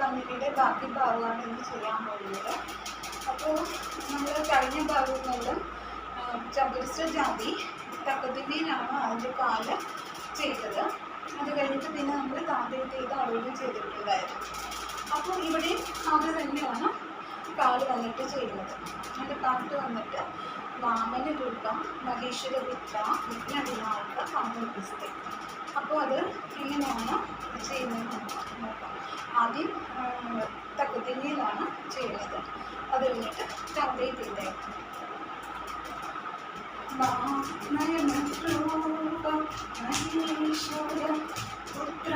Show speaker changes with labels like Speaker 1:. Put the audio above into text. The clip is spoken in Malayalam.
Speaker 1: കമ്മിറ്റിയുടെ ബാക്കി ഭാഗമാണ് ഇന്ന് ചെയ്യാൻ പോകുന്നത്. അപ്പോൾ നമ്മൾ കഴിഞ്ഞ ഭാഗങ്ങളിലും ചതുരശ്ര ജാതി തക്കത്തിൻ്റെയിലാണ് അതിൻ്റെ കാല് ചെയ്തത്. അത് കഴിഞ്ഞിട്ട് പിന്നെ നമ്മൾ താഴത്തെ ചെയ്ത് അളവിൽ ചെയ്തിട്ടുണ്ടായിരുന്നു. അപ്പോൾ ഇവിടെ അത് തന്നെയാണ് കാല് വന്നിട്ട് ചെയ്യുന്നത്. അതിൻ്റെ പാട്ട് വന്നിട്ട് വാമന രൂപം മഹേശ്വര പുത്ര വിഘ്ന വിനായക കാമോപിസ്തേ. അപ്പോൾ അത് എങ്ങനെയാണ് ചെയ്യുന്നത് നോക്കാം. ആദ്യം തക്കത്തിൻ്റെയിലാണ് ചെയ്യുന്നത്. അത് കഴിഞ്ഞിട്ട് താഴത്തെ ചെയ്തായിരുന്നു. വാമന രൂപം മഹേശ്വര പുത്ര